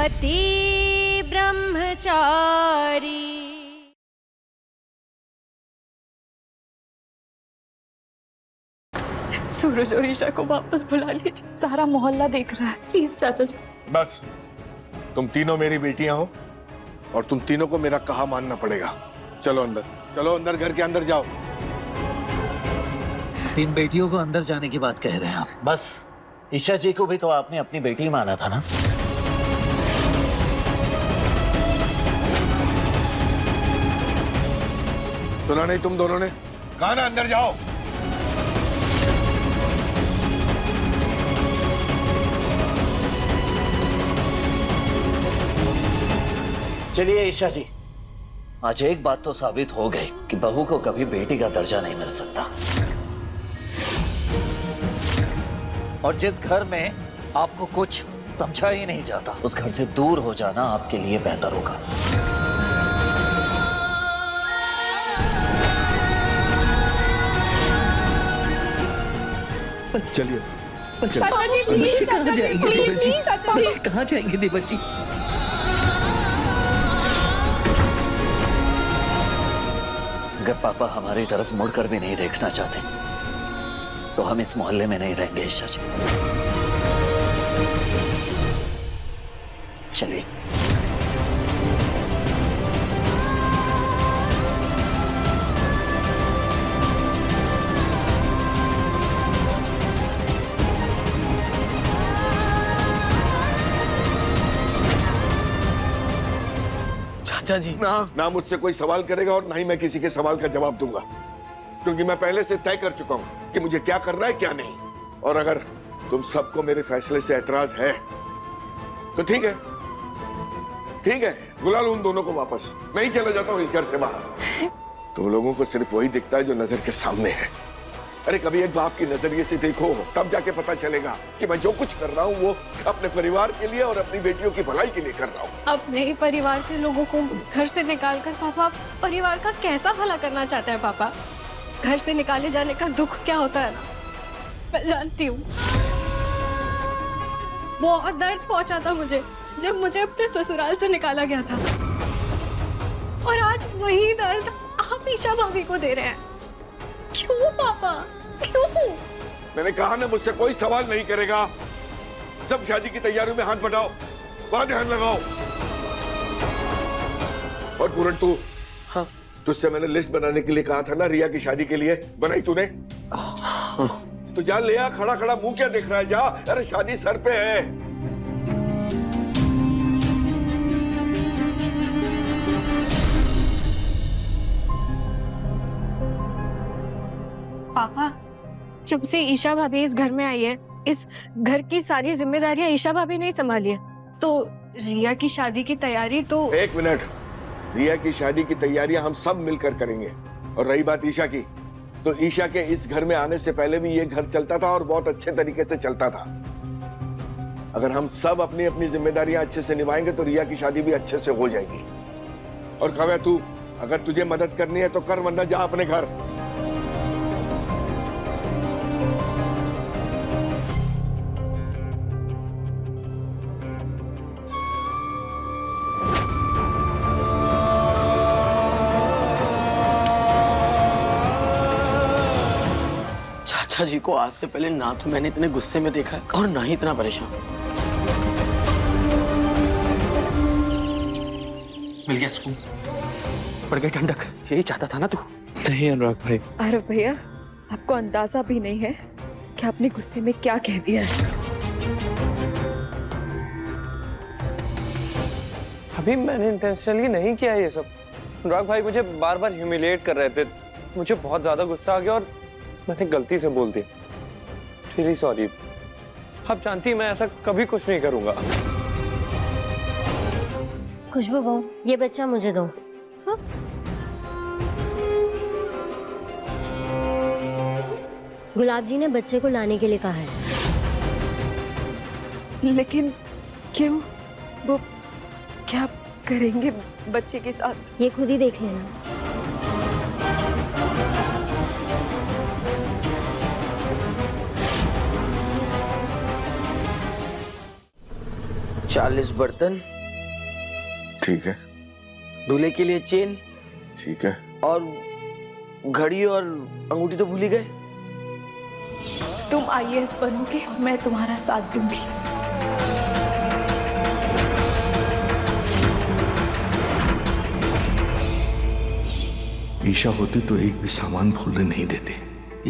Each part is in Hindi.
पति ब्रह्मचारी। सूरज और ईशा को वापस बुला लीजिए, सारा मोहल्ला देख रहा है, प्लीज चाचा जी। बस, तुम तीनों मेरी बेटियां हो और तुम तीनों को मेरा कहा मानना पड़ेगा। चलो अंदर, चलो अंदर, घर के अंदर जाओ। 3 बेटियों को अंदर जाने की बात कह रहे हैं आप? बस, ईशा जी को भी तो आपने अपनी बेटी माना था ना? सुना नहीं तुम दोनों ने? कहा ना अंदर जाओ। चलिए ईशा जी, आज एक बात तो साबित हो गई कि बहू को कभी बेटी का दर्जा नहीं मिल सकता। और जिस घर में आपको कुछ समझा ही नहीं जाता, उस घर से दूर हो जाना आपके लिए बेहतर होगा। चलिए। चाचा जी प्लीज, कहाँ जाएंगे देवर जी? कहाँ जाएंगे देवर जी? अगर पापा हमारी तरफ मुड़कर भी नहीं देखना चाहते तो हम इस मोहल्ले में नहीं रहेंगे ईशा जी। चलिए। चाचा जी ना मुझसे कोई सवाल करेगा और ना ही मैं किसी के सवाल का जवाब दूंगा, क्योंकि मैं पहले से तय कर चुका हूं कि मुझे क्या करना है क्या नहीं। और अगर तुम सबको मेरे फैसले से एतराज है तो ठीक है, ठीक है, बुला लो उन दोनों को वापस। मैं ही चला जाता हूं इस घर से बाहर। तुम लोगों को सिर्फ वही दिखता है जो नजर के सामने है। अरे कभी एक बाप की नजरिए से देखो, तब जाके पता चलेगा कि मैं जो कुछ कर रहा हूँ वो अपने परिवार के लिए और अपनी बेटियों की भलाई के लिए कर रहा हूँ। अपने ही परिवार के लोगों को घर से निकालकर पापा परिवार का कैसा भला करना चाहते हैं? पापा, घर से निकाले जाने का दुख क्या होता है ना, मैं जानती हूँ। बहुत दर्द पहुंचा था मुझे जब मुझे अपने ससुराल से निकाला गया था, और आज वही दर्द आप ईशा भाभी को दे रहे हैं। क्यों पापा, क्यों? मैंने कहा ना, मुझसे कोई सवाल नहीं करेगा। सब शादी की तैयारियों में हाथ बटाओ, वहां ध्यान लगाओ। और पूरन तू, हाँ तुझसे मैंने लिस्ट बनाने के लिए कहा था ना रिया की शादी के लिए, बनाई तूने? तो जा ले आ, खड़ा खड़ा मुंह क्या देख रहा है, जा। अरे शादी सर पे है। पापा, जब से ईशा भाभी इस घर में आई है, इस घर की सारी जिम्मेदारियां ईशा भाभी ने संभाली है, तो रिया की शादी की तैयारी तो... एक मिनट, रिया की शादी की तैयारियां हम सब मिलकर करेंगे। और रही बात ईशा की, तो ईशा के इस घर में आने से पहले भी ये घर चलता था और बहुत अच्छे तरीके से चलता था। अगर हम सब अपनी अपनी जिम्मेदारियां अच्छे से निभाएंगे तो रिया की शादी भी अच्छे से हो जाएगी। और काव्या, तू अगर तुझे मदद करनी है तो कर, वरना जा अपने घर। चाचा जी को आज से पहले ना तो मैंने इतने गुस्से में देखा है और ना ही इतना परेशान। मिल गया सुकून, पड़ गई ठंडक। यही चाहता था ना तू? नहीं अनुराग भाई। अरे भैया, आपको अंदाजा भी नहीं है कि आपने गुस्से में क्या कह दिया है। अभी मैंने इंटेंशनली नहीं किया ये सब। अनुराग भाई मुझे बार बार ह्यूमिलिएट कर रहे थे, मुझे बहुत ज्यादा गुस्सा आ गया और मैंने गलती से बोल दी। Really sorry. आप जानती, मैं ऐसा कभी कुछ नहीं करूंगा। खुशबू बहू, ये बच्चा मुझे दो। हाँ? गुलाब जी ने बच्चे को लाने के लिए कहा है। लेकिन क्यों? वो क्या करेंगे बच्चे के साथ? ये खुद ही देख लेना। 40 बर्तन, ठीक है, दूल्हे के लिए चेन ठीक है। और घड़ी और अंगूठी तो भूल ही गए। तुम आईएएस बनोगे, मैं तुम्हारा साथ दूंगी। ईशा होती तो एक भी सामान भूलने नहीं देते।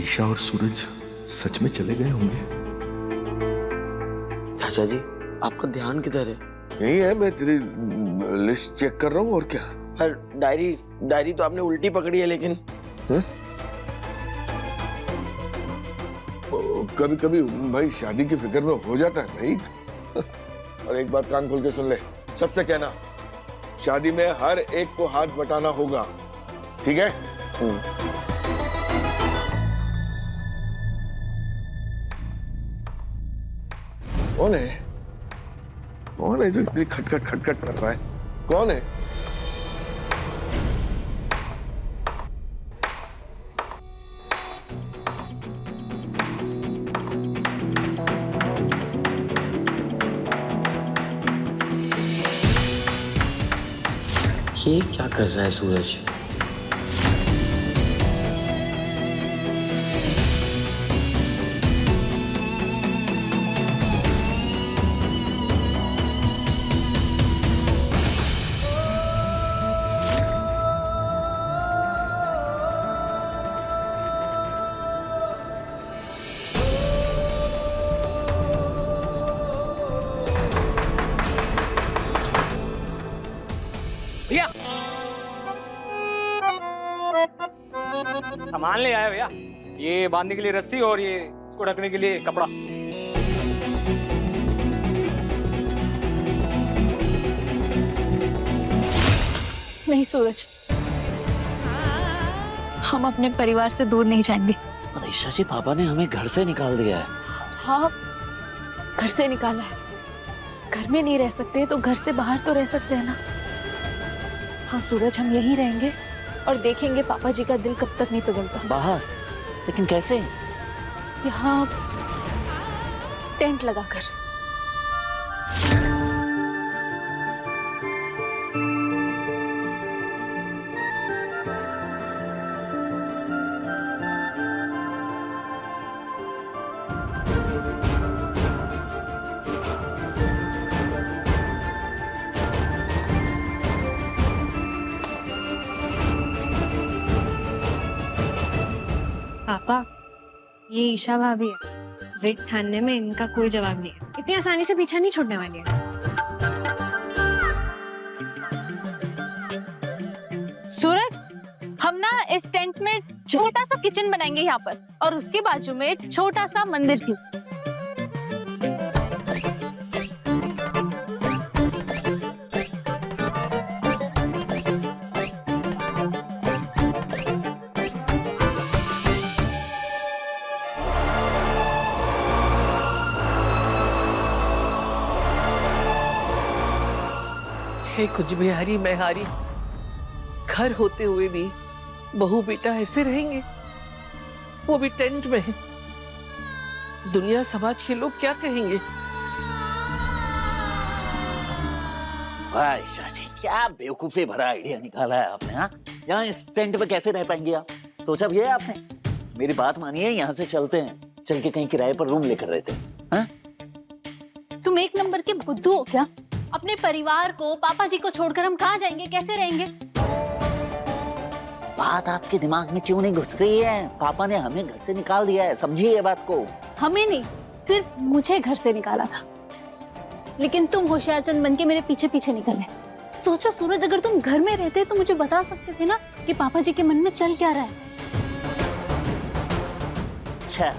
ईशा और सूरज सच में चले गए होंगे। चाचा जी, आपका ध्यान किधर है? यही है, मैं तेरी लिस्ट चेक कर रहा हूँ और क्या। पर डायरी तो आपने उल्टी पकड़ी है, लेकिन कभी कभी भाई शादी की फिक्र में हो जाता है भाई। और एक बात कान खोल के सुन ले, सबसे कहना शादी में हर एक को हाथ बटाना होगा, ठीक है? कौन है? कौन है जो इतनी खटखट खटखट कर रहा है? कौन है? ये क्या कर रहा है सूरज? भैया सामान ले आया भैया, ये बांधने के लिए रस्सी और ये इसको ढकने के लिए कपड़ा। नहीं सूरज, हम अपने परिवार से दूर नहीं जाएंगे। पर ईशा जी, पापा ने हमें घर से निकाल दिया है। हाँ, घर से निकाला है। घर में नहीं रह सकते तो घर से बाहर तो रह सकते हैं ना। हाँ सूरज, हम यहीं रहेंगे और देखेंगे पापा जी का दिल कब तक नहीं पिघलता। बाहर? लेकिन कैसे? यहाँ टेंट लगाकर। पापा, ये ईशा भाभी है। जिद ठानने में इनका कोई जवाब नहीं है। इतनी आसानी से पीछा नहीं छोड़ने वाली है। सूरज, हम ना इस टेंट में छोटा सा किचन बनाएंगे यहाँ पर, और उसके बाजू में छोटा सा मंदिर क्यों? हे कुछ भी हारी मैं हारी, घर होते हुए भी बहू बेटा ऐसे रहेंगे, वो भी टेंट में। दुनिया समाज के लोग क्या कहेंगे? वाह ईशा जी, क्या बेवकूफी भरा आइडिया निकाला है आपने। हाँ, यहाँ इस टेंट में कैसे रह पाएंगे आप? सोचा भी है आपने? मेरी बात मानिए, यहाँ से चलते हैं, चल के कहीं किराए पर रूम लेकर रहते हैं। हाँ? तुम एक नंबर के बुद्धू हो क्या? अपने परिवार को, पापा जी को छोड़कर हम कहाँ जाएंगे, कैसे रहेंगे? बात आपके दिमाग में क्यों नहीं घुस रही है? पापा ने हमें घर से निकाल दिया है, समझिए ये बात को। हमें नहीं, सिर्फ मुझे घर से निकाला था, लेकिन तुम होशियारचंद बन के मेरे पीछे पीछे निकले। सोचो सूरज, अगर तुम घर में रहते तो मुझे बता सकते थे ना कि पापा जी के मन में चल क्या रहा है। अच्छा,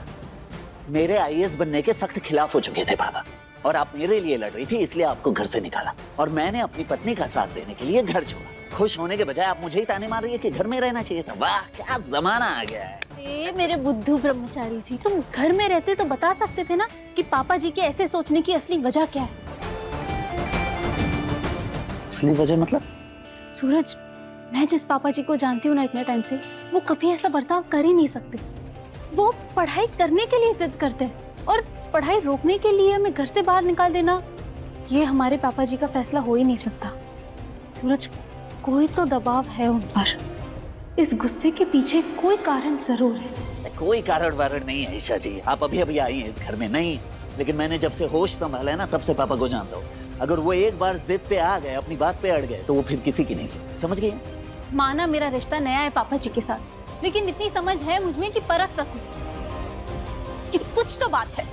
मेरे आईएएस बनने के सख्त खिलाफ हो चुके थे पापा, और आप मेरे लिए लड़ रही थी, इसलिए आपको घर से निकाला, और मैंने अपनी पत्नी का साथ देने के लिए घर छोड़ा। खुश होने के बजाय आप मुझे ही ताने मार रही है कि घर में रहना चाहिए था। वाह, क्या जमाना आ गया है। मेरे बुद्धू ब्रह्मचारी जी, तुम घर में रहते तो बता सकते थे ना कि पापा जी के ऐसे सोचने की असली वजह क्या है। असली वजह मतलब? सूरज, मैं जिस पापा जी को जानती हूँ ना इतने टाइम से, वो कभी ऐसा बर्ताव कर ही नहीं सकते। वो पढ़ाई करने के लिए जिद करते हैं, और पढ़ाई रोकने के लिए हमें घर से बाहर निकाल देना, ये हमारे पापा जी का फैसला हो ही नहीं सकता। सूरज, कोई तो दबाव है उन पर। इस गुस्से के पीछे कोई कारण जरूर है। कोई कारण वारण नहीं है ईशा जी, आप अभी अभी आई हैं इस घर में। नहीं, लेकिन मैंने जब से होश संभाला है ना, तब से पापा को जानता हूँ। अगर वो एक बार जिद पे आ गए, अपनी बात पे अड़ गए, तो वो फिर किसी की नहीं सुनते, समझ गई? माना मेरा रिश्ता नया है पापा जी के साथ, लेकिन इतनी समझ है मुझ में कि परख सकूं कि कुछ तो बात है।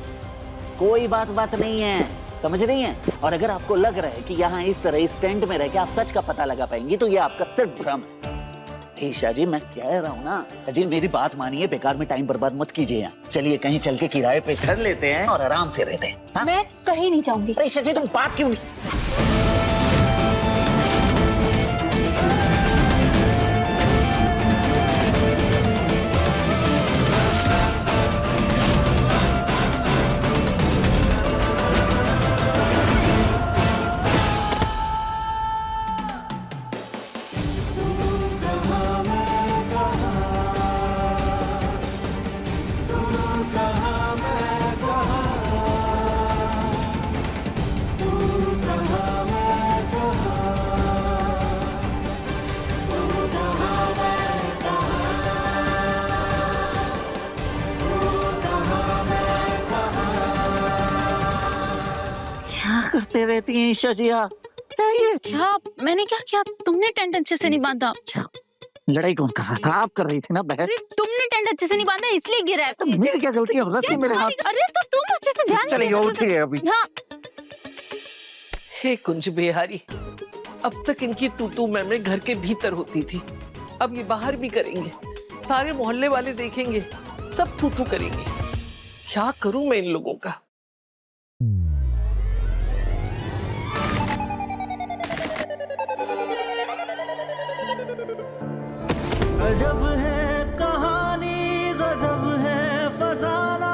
कोई बात नहीं है, समझ रही हैं? और अगर आपको लग रहा है कि यहाँ इस तरह इस टेंट में रह के आप सच का पता लगा पाएंगी, तो ये आपका सिर्फ भ्रम है। ईशा जी, मैं कह रहा हूँ ना, अजी मेरी बात मानिए, बेकार में टाइम बर्बाद मत कीजिए। यहाँ चलिए कहीं चल के किराए पे घर लेते हैं और आराम से रहते हैं। हाँ? मैं कहीं नहीं जाऊंगी। ईशा जी, तुम बात क्यों नहीं? करते रहती हैं ईशा जी आप? क्या मैंने क्या किया? तुमने टेंट अच्छे से नहीं बांधा। लड़ाई कौन कर रहा था? आप कर रही थी ना बहन। अरे तुमने टेंट अच्छे से नहीं बांधा इसलिए गिरा है। तो मेरी क्या गलती है? रस्सी मेरे हाथ। अरे तो तुम अच्छे से ध्यान चलिए उठिए अभी। हाँ। हे कुंज बिहारी, अब तक इनकी तू मैं घर के भीतर होती थी, अब ये बाहर भी करेंगे। सारे मोहल्ले वाले देखेंगे, सब थू करेंगे। क्या करूं मैं इन लोगों का? गजब है कहानी, गजब है फसाना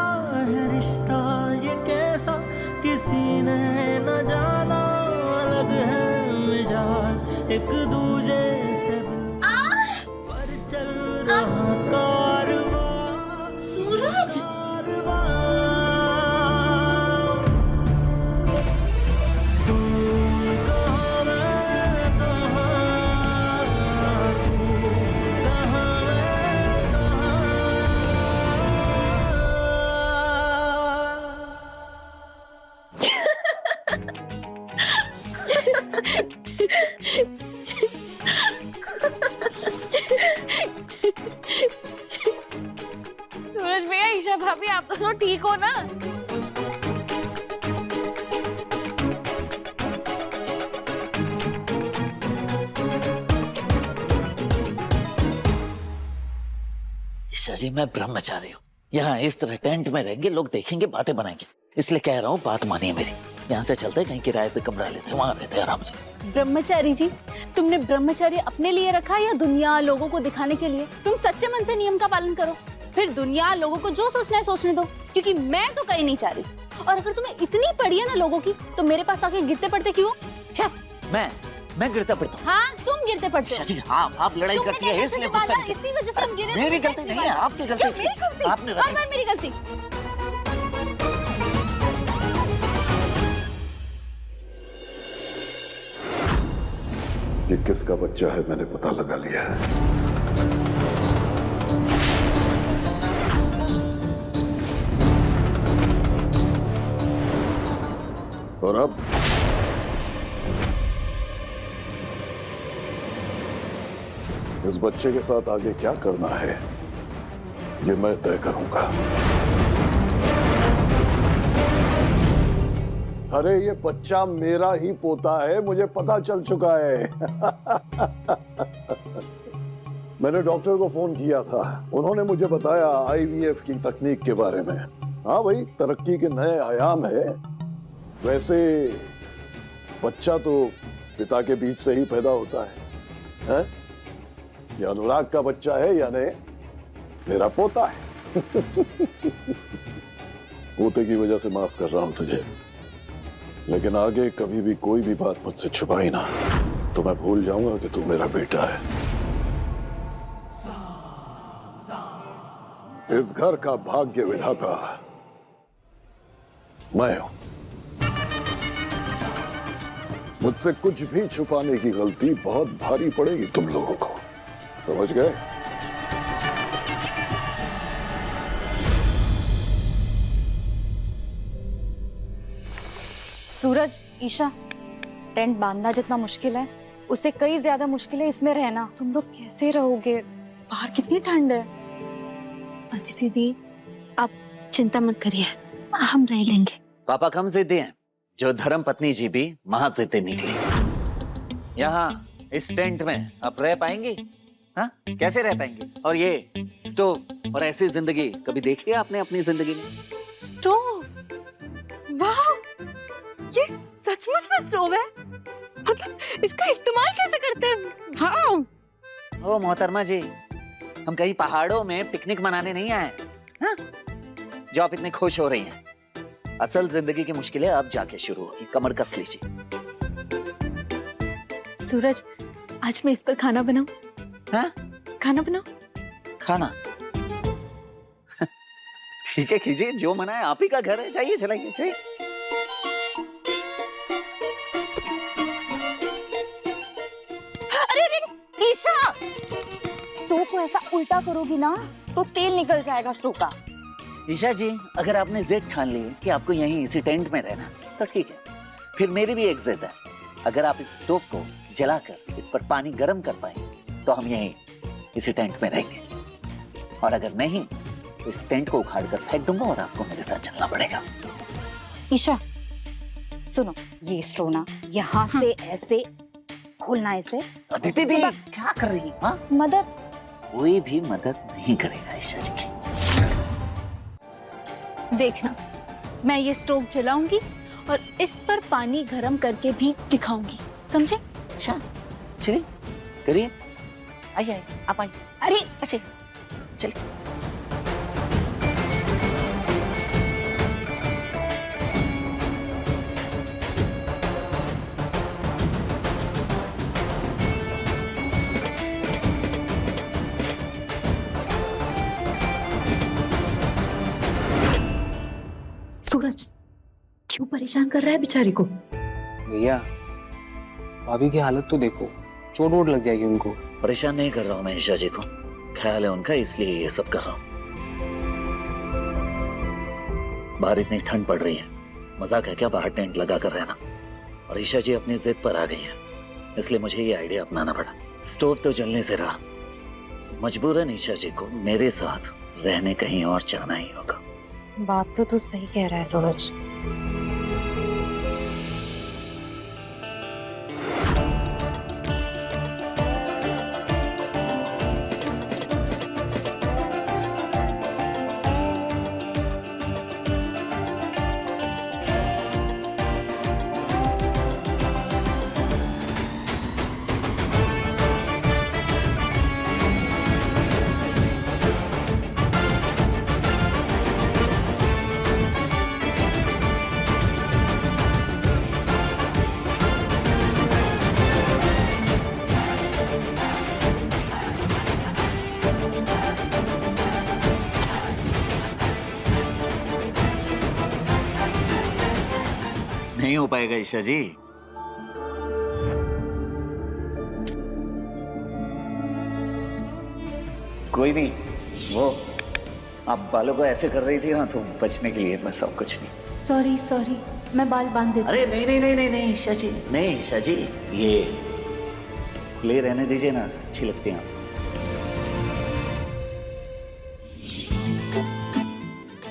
है रिश्ता ये कैसा किसी ने न जाना। अलग है मिजाज एक दूजे से पर चल रहा कारवां। सूरज, सूरज भैया, ईशा भाभी, आप दोनों ठीक हो ना? ईशा जी, मैं ब्रह्मचारी हूँ। यहाँ इस तरह टेंट में रहेंगे, लोग देखेंगे, बातें बनाएंगे, इसलिए कह रहा हूँ बात मानिए मेरी। यहाँ से चलते हैं, कहीं किराए पे कमरा लेते हैं, वहां रहते हैं आराम से। ब्रह्मचारी जी, तुमने ब्रह्मचारी अपने लिए रखा या दुनिया लोगों को दिखाने के लिए? तुम सच्चे मन से नियम का पालन करो, फिर दुनिया लोगों को जो सोचना है सोचने दो, क्योंकि मैं तो कहीं नहीं जा रही। और अगर तुम्हें इतनी पड़ी है ना लोगों की, तो मेरे पास आके गिरते पड़ते क्यों? क्या मैं गिरता पड़ता हूँ? हाँ, तुम गिरते पड़ते हो। जी, हाँ, आप लड़ाई करती है इसलिए गुस्सा निकलता है। इसी वजह से हम गिरे। मेरी गलती नहीं है, आपकी गलती थी। मेरी गलती? आपने हर बार मेरी गलती। ये किसका बच्चा है मैंने पता लगा लिया है। और अब इस बच्चे के साथ आगे क्या करना है, ये मैं तय करूंगा। अरे ये बच्चा मेरा ही पोता है, मुझे पता चल चुका है। मैंने डॉक्टर को फोन किया था, उन्होंने मुझे बताया आईवीएफ की तकनीक के बारे में। हाँ भाई, तरक्की के नए आयाम है। वैसे बच्चा तो पिता के बीच से ही पैदा होता है? ये अनुराग का बच्चा है यानी मेरा पोता है। पोते की वजह से माफ कर रहा हूं तुझे, लेकिन आगे कभी भी कोई भी बात मुझसे छुपाई ना, तो मैं भूल जाऊंगा कि तू मेरा बेटा है। इस घर का भाग्य विधाता मैं हूं। मुझसे कुछ भी छुपाने की गलती बहुत भारी पड़ेगी तुम लोगों को, समझ गए? सूरज, ईशा, टेंट बांधना जितना मुश्किल है उससे कई ज्यादा मुश्किल है इसमें रहना। तुम लोग कैसे रहोगे? बाहर कितनी ठंड है। अजी दीदी आप चिंता मत करिए, हम रह लेंगे। पापा कम जिद्दी हैं, जो धर्म पत्नी जी भी महाजिद्दी निकली। यहाँ इस टेंट में आप रह पाएंगी? हाँ, कैसे रह पाएंगी? और ये स्टोव और ऐसी जिंदगी कभी देखी है आपने अपनी जिंदगी में? स्टोव, वाह, ये सचमुच में स्टोव है। मतलब इसका इस्तेमाल कैसे करते हैं? वाह। ओ मोहतरमा जी, हम कहीं पहाड़ों में पिकनिक मनाने नहीं आए, हाँ? जो आप इतने खुश हो रही हैं। असल जिंदगी की मुश्किलें अब जाके शुरू होगी, कमर कस लीजिए। सूरज, आज मैं इस पर खाना बनाऊं? हाँ? खाना बनाऊं? खाना? ठीक है, कीजिए, जो मना है, आप ही का घर है, जाइए, चलाइए, जाइए। अरे ईशा, स्टोव को ऐसा उल्टा करोगी ना तो तेल निकल जाएगा स्टोव का। ईशा जी, अगर आपने जिद ठान ली कि आपको यहीं इसी टेंट में रहना तो ठीक है, फिर मेरी भी एक जिद है। अगर आप इस स्टोव को जलाकर इस पर पानी गर्म कर पाए तो हम यहीं इसी टेंट में रहेंगे, और अगर नहीं तो इस टेंट को उखाड़ कर फेंक दूंगा और आपको मेरे साथ चलना पड़ेगा। ईशा सुनो, ये स्टोव ना यहाँ से ऐसे खोलना है इसे। अदिति दी क्या कर रही है? हाँ? मदद? कोई भी मदद नहीं करेगा ईशा जी की। देखना, मैं ये स्टोव जलाऊंगी और इस पर पानी गरम करके भी दिखाऊंगी, समझे? अच्छा, चलिए, करिए, आइए, आप आइए। अरे अच्छा, चलिए। सूरज, क्यों परेशान कर रहा है बेचारी को? भैया, भाभी की हालत तो देखो, चोट वोट लग जाएगी उनको। परेशान नहीं कर रहा हूँ मैं ईशा जी को, ख्याल है उनका, इसलिए ये सब कर रहा हूँ। बाहर इतनी ठंड पड़ रही है, मजाक है क्या बाहर टेंट लगा कर रहना? और ईशा जी अपनी जिद पर आ गई हैं, इसलिए मुझे ये आइडिया अपनाना पड़ा। स्टोव तो जलने से रहा, तो मजबूरन ईशा जी को मेरे साथ रहने कहीं और जाना ही होगा। बात तो तू सही कह रहा है सूरज। नहीं हो पाएगा ईशा जी। कोई नहीं, वो आप बालों को ऐसे कर रही थी ना, तो बचने के लिए बस, सब कुछ नहीं। सॉरी सॉरी, मैं बाल बांध देती। अरे नहीं नहीं नहीं नहीं नहीं ईशा जी, नहीं ईशा जी, ये खुले रहने दीजिए ना, अच्छी लगती हैं आप।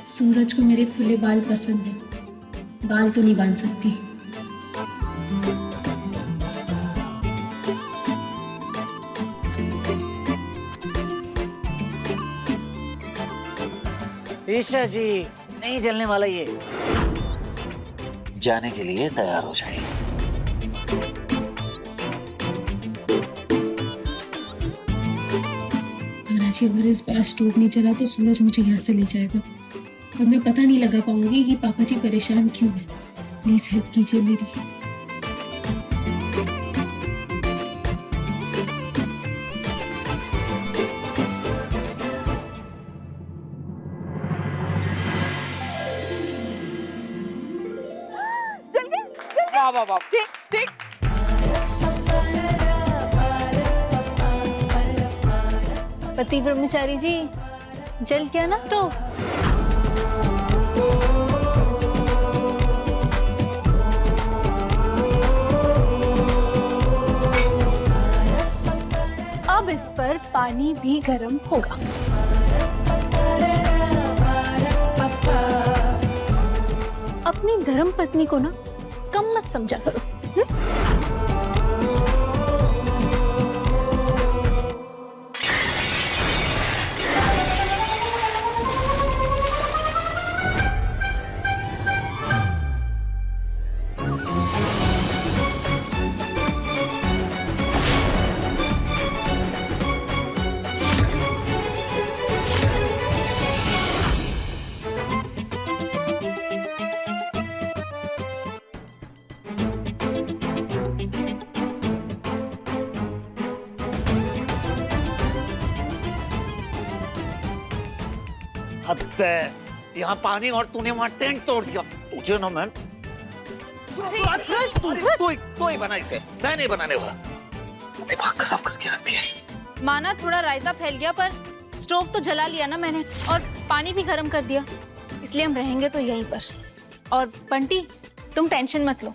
सूरज को मेरे खुले बाल पसंद है, बाल तो नहीं बांध सकती। ईशा जी, नहीं जलने वाला ये, जाने के लिए तैयार हो जाइए। जी अगर इस बार स्टोव नहीं चला तो सूरज मुझे यहाँ से ले जाएगा और मैं पता नहीं लगा पाऊंगी कि पापा जी परेशान क्यों हैं। प्लीज हेल्प कीजिए मेरी। वाह वाह वाह, ठीक ठीक। पति ब्रह्मचारी जी, जल गया ना स्टोव? अब इस पर पानी भी गर्म होगा। अपनी धर्म पत्नी को ना कम मत समझा करो। हद है, यहाँ पानी और तूने वहाँ टेंट तोड़ दिया। तुझे ना मैं तो ही बना इसे, मैं नहीं बनाने वाला। दिमाग खराब करके रख दिया। माना थोड़ा रायता फैल गया, पर स्टोव तो जला लिया ना मैंने, और पानी भी गर्म कर दिया, इसलिए हम रहेंगे तो यहीं पर। और बंटी, तुम टेंशन मत लो,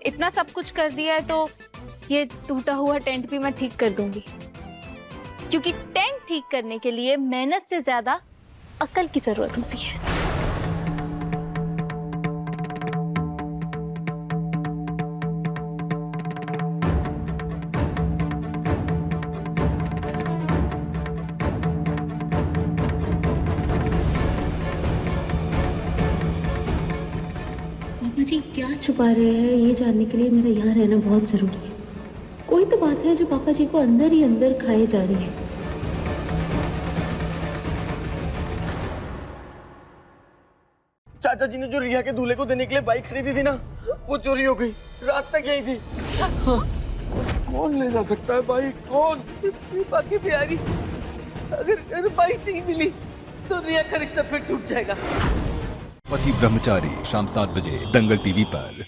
इतना सब कुछ कर दिया है तो ये टूटा हुआ टेंट भी मैं ठीक कर दूंगी, क्योंकि टेंट ठीक करने के लिए मेहनत से ज्यादा अकल की जरूरत होती है। पापा जी क्या छुपा रहे हैं, ये जानने के लिए मेरा यहाँ रहना बहुत जरूरी है। कोई तो बात है जो पापा जी को अंदर ही अंदर खाए जा रही है। चाचा जी ने जो रिया के दूल्हे को देने के लिए बाइक खरीदी थी ना, वो चोरी हो गई। रात तक यही थी। कौन ले जा सकता है बाइक? कौन? बाकी बिहारी, अगर बाइक नहीं मिली तो रिया का रिश्ता फिर टूट जाएगा। पति ब्रह्मचारी शाम 7 बजे दंगल टीवी पर।